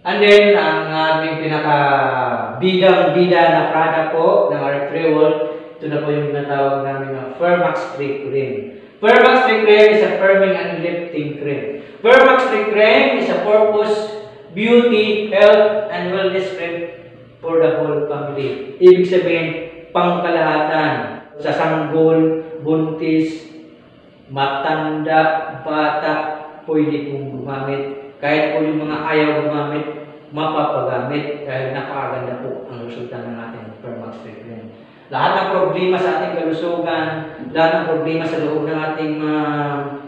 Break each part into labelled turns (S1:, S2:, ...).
S1: And then, ang aming pinaka-bidang-bida na product po ng Artrewol, ito na po yung tinatawag namin na Firmax 3 Cream. Firmax 3 Cream is a firming and lifting cream. Firmax 3 Cream is a purpose, beauty, health, and wellness cream for the whole family. Ibig sabihin, pangkalahatan. Sa sanggol, buntis, matanda, bata, pwede pong gumamit. Kahit po yung mga ayaw gumamit, mapapagamit dahil napakaganda po ang resulta ng ating Firmax 3 Cream. Lahat ng problema sa ating kalusugan, lahat ng problema sa loob ng ating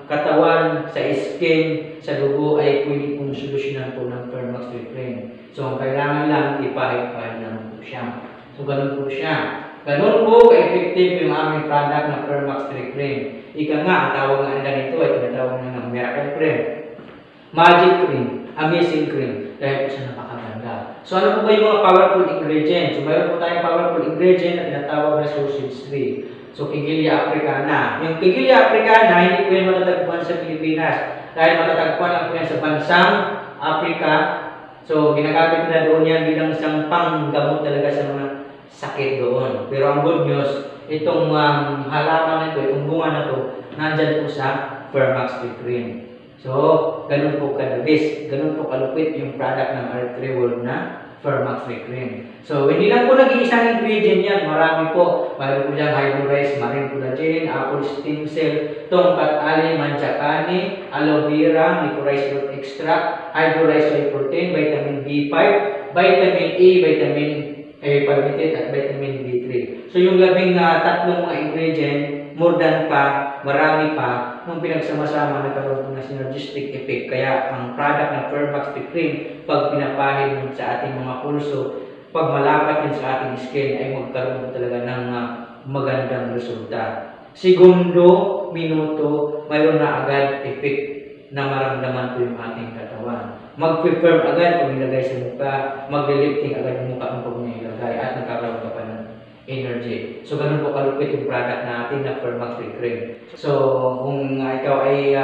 S1: katawan, sa skin, sa dugo ay pwede pong solusyonan po ng Firmax 3 Cream. So, ang kailangan lang ipahid-pahid naman po siya. So, ganun po siya. Ganun po ka-effective yung aming product na Firmax 3 Cream. Ika nga, ang tawag nga nila nito ay tinatawag na ng Miracle Cream, Magic Cream, Amazing Cream, dahil po siya napakaganda. So, ano po ba yung mga powerful ingredients? So, mayroon po tayong powerful ingredient na tinatawag na sausage tree. So, Kigelia africana. Yung Kigelia africana, hindi po yan matatagpuan sa Pilipinas. Dahil matatagpuan lang po yan sa bansang Africa. So, ginagamit nila doon yan bilang isang panggamot talaga sa mga sakit doon. Pero ang good news, itong halaman na ito, itong bunga na ito, nandyan po sa Firmax 3 Cream. So, ganun po kadabis, ganun po kalupit yung product ng Artrewol na Firmax 3 Cream. So, hindi lang po nag-iisang ingredient yan, marami po. Mayroon po dyan hydrolyzed marine collagen, apple stem cell, tongkat ali, manchakani, aloe vera, licorice root extract, hydrolyzed whey protein, vitamin B5, vitamin E, vitamin palmitate at vitamin B3. So, yung labing tatlong mga ingredient, more than pa, marami pa, nung pinagsama-sama nagkaroon ng synergistic effect. Kaya ang product ng Firmax 3 Cream, pag pinapahid sa ating mga pulso, pag malapat yan sa ating skin, ay magkaroon talaga ng magandang resulta. Segundo, minuto, mayroon na agad effect na maramdaman po yung ating katawan. Mag-firm agad pag nilagay sa mukha, mag-lifting agad yung mukha pag nilagay, at nagkakaroon ka pa ng energy. So, ganun po kalupit yung product natin na Firmax 3 Cream. So, kung ikaw ay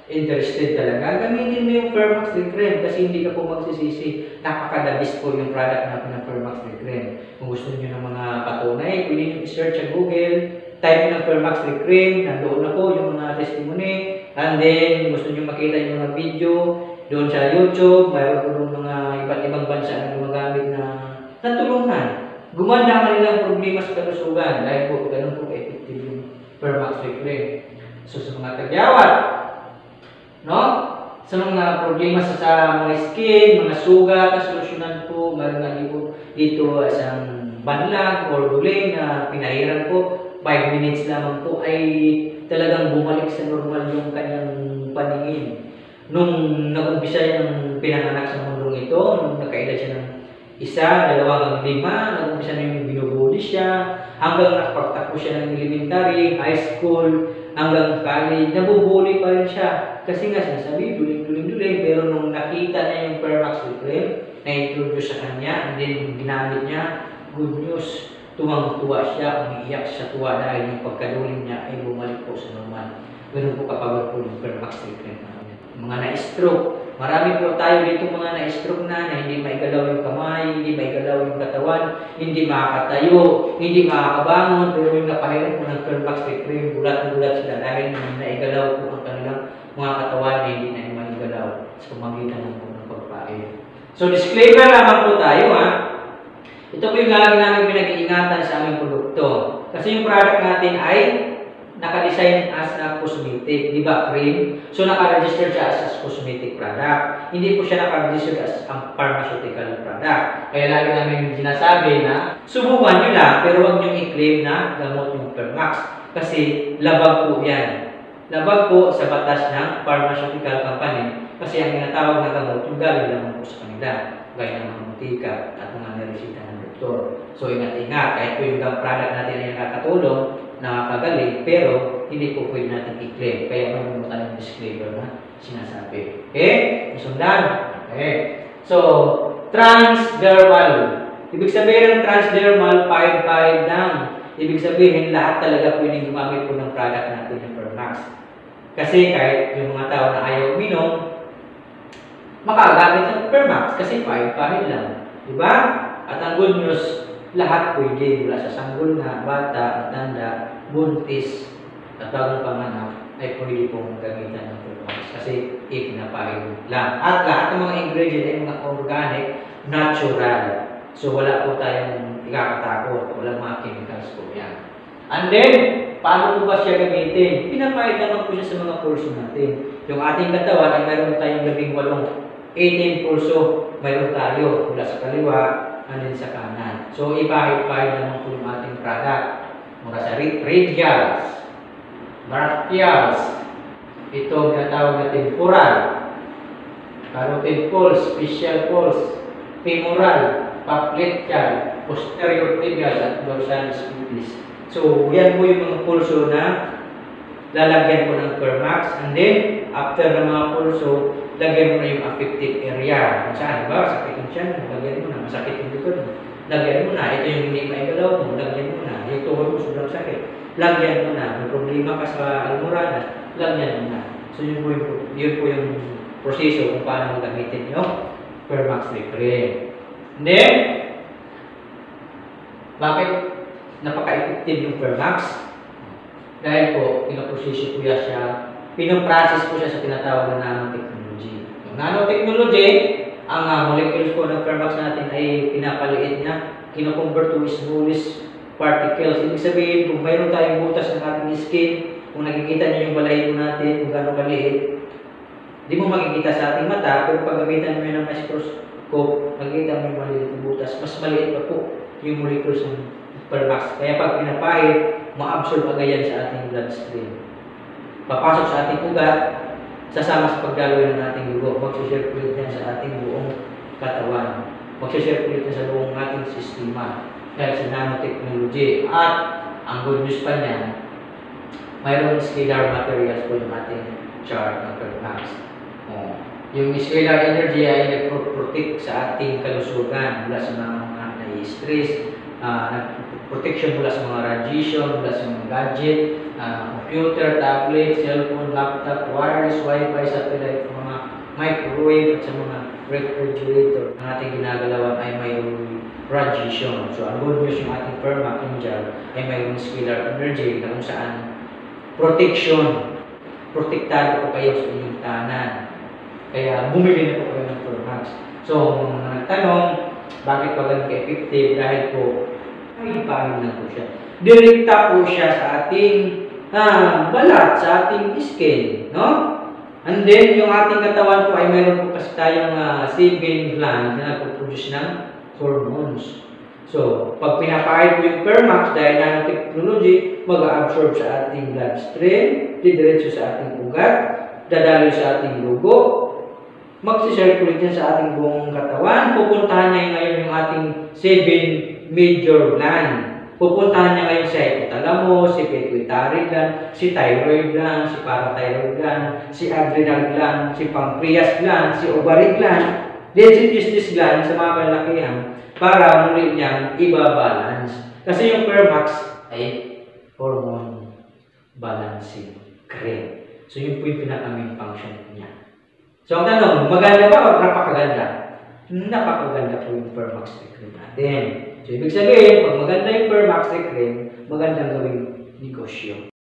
S1: interested talaga, gamitin mo yung Firmax 3 Cream kasi hindi ka po magsisisi. Napakadabis po yung product natin na Firmax 3 Cream. Kung gusto niyo ng mga patunay, pwede niyo i-search sa Google, type ng Firmax 3 Cream, nandoon na po yung mga testimony, and then gusto niyo makita yung mga video doon sa YouTube, mayroon po mga iba't ibang bansa na gumagamit na natulungan. Gumanda ang kanilang problema sa kalusugan dahil po ganun po effective yung Firmax 3 Cream. So, sa mga tagyawat, no? Sa mga problema sa mga skin, mga sugat, na solusyonan po, mayroon nga dito isang banlag or duling na pinahiran po, 5 minutes lamang po ay talagang bumalik sa normal yung kanyang paningin. Nung nag-umpisa yung pinanganak sa mundong ito, nung nakaedad siya ng 1, 2 hanggang 5, nag-umpisa na yung binubuli siya, hanggang nakapagtapos siya ng elementary, high school, hanggang college, nabubuli pa rin siya. Kasi nga sinasabi, duling, pero nung nakita niya yung Firmax 3 Cream, na-introduce sa kanya, and then ginamit niya, good news, tuwang-tuwa siya, umiiyak sa tuwa dahil yung pagkaduling niya ay bumalik po sa normal. Ganun po kapowerful yung Firmax 3 Cream. Mga na-stroke, marami po tayo dito mga na-stroke na hindi maigalaw yung kamay, hindi maigalaw yung katawan, hindi makakatayo, hindi makakabangon, pero yung napahirap po ng Firmax 3 Cream, bulat-bulat sila dahil naigalaw po ang kanilang mga katawan na hindi na maigalaw sa pamagitan ng pagpapain. So, disclaimer lamang po tayo ha. Ito po yung lagi namin pinag-iingatan sa aming produkto. Kasi yung product natin ay naka-design as na cosmetic, di ba, cream? So, naka-register siya as cosmetic product. Hindi po siya naka-register as pharmaceutical product. Kaya lagi namin sinasabi na subukan nyo lang, pero huwag nyo i-claim na gamot yung Firmax. Kasi labag po yan. Labag po sa batas ng pharmaceutical company. Kasi ang tinatawag na gamot, yung galing naman po sa kanila. Gaya ng mga mutika at mga niresita ng doktor. So, ingat-ingat. Kahit po yung product natin ay nakakatulong, nakakagaling, pero hindi po pwede natin i-claim. Kaya may mga tayong disclaimer na sinasabi. Okay? Masundan? Okay. So, transdermal. Ibig sabihin ng transdermal, 5-5 lang. Ibig sabihin, lahat talaga pwedeng gumamit po ng product natin ng Firmax. Kasi kahit yung mga tao na ayaw uminom, makagamit ng Permax kasi pahit-pahit lang. Diba? At ang good news, lahat pwede. Mula sa sanggol na, bata, matanda, buntis, at bagong panganak, ay pwede pong gamitan ng Permax kasi itinapahid lang. At lahat ng mga ingredient ay mga organic, natural. So wala po tayong ikakatakot. Walang mga chemicals po yan. And then, paano po ba siya gamitin? Pinapahid naman po siya sa mga pulso natin. Yung ating katawan ay mayroon tayong 18 pulso. Mayroon tayo mula sa kaliwa and then sa kanan. So, ipahid-pahid naman po yung ating product. Mula sa radials, brachials, ito ginatawag na temporal, carotid pulse, special pulse, femoral, popliteal, posterior tibial, at dorsalis pubis. So, yan po yung mga pulso na lalagyan po ng Permax. And then, after ng mga pulso, lagyan mo na yung affected area. Kung saan, diba? Sakit yung tiyan mo, lagyan mo na. Masakit yung likod mo, lagyan mo na. Ito yung hindi maigalaw mo, lagyan mo na. Yung tuhod mo, sobrang sakit, lagyan mo na. May problema ka sa almoranas, lagyan mo na. So, yun po yung proseso kung paano gamitin yung Permax Recreate. And then, bakit napaka-effective yung Permax? Dahil po, pinaproseso po siya, pinoprocess po siya sa tinatawag na nanotechnology. Yung nanotechnology, ang molecules po ng Permax natin ay pinapaliit niya, kino-convert to smallest particles. Ibig sabihin, kung mayroon tayong butas ng ating skin, kung nakikita niyo yung balahibo natin, kung gano'ng kaliit, di mo makikita sa ating mata, pero pag gamitan mo ng microscope, makikita mo yung maliit na butas, mas maliit pa po yung molecules ng Permax. Kaya pag pinapahid, ma-absorb agad yan sa ating bloodstream. Papasok sa ating ugat, sasama sa pagdaloy ng ating dugo, magsisirculate yan sa ating buong katawan. Magsisirculate yan sa buong ating sistema dahil sa nanotechnology. At ang good news pa niyan, mayroong scalar materials po yung ating chart ng Permax. Yung scalar energy ay nagpo-protect sa ating kalusugan mula sa mga na-stress, protection mula sa mga radiation, mula sa mga gadget, computer, tablet, cellphone, laptop, wireless, wifi, satellite, mga microwave, at sa mga refrigerator. Ang ating ginagalawan ay may radiation. So, ang good news yung ating Permax Angel ay mayroong scalar energy na kung saan protection. Protektado po kayo sa inyong tahanan. Kaya bumili na po kayo ng Permax. So, nagtanong, bakit pa ganun ka-effective? Dahil po, ay paano na po siya. Direkta po siya sa ating balat, sa ating skin. No? And then, yung ating katawan po ay mayroon po kasi tayong sebum gland na nagpo-produce ng hormones. So, pag pinapahid po yung Permax dahil nanotechnology, mag-absorb sa ating bloodstream, didiretso sa ating ugat, dadaloy sa ating dugo, magsisirculate yan sa ating buong katawan, pupuntahan niya ngayon yung ating 7 major gland. Pupuntahan niya ngayon si hypothalamus, si pituitary gland, si thyroid gland, si parathyroid gland, si adrenal gland, si pancreas gland, si ovary gland, then si testis gland sa mga kalalakihan para muli niyang iba-balance. Kasi yung Permax ay hormone balancing cream. So yun po yung pinaka-main function niya. So ang tanong, maganda ba o napakaganda? Napakaganda po yung Permax cream natin. So ibig sabihin, pag maganda yung Permax cream, magandang gawing negosyo.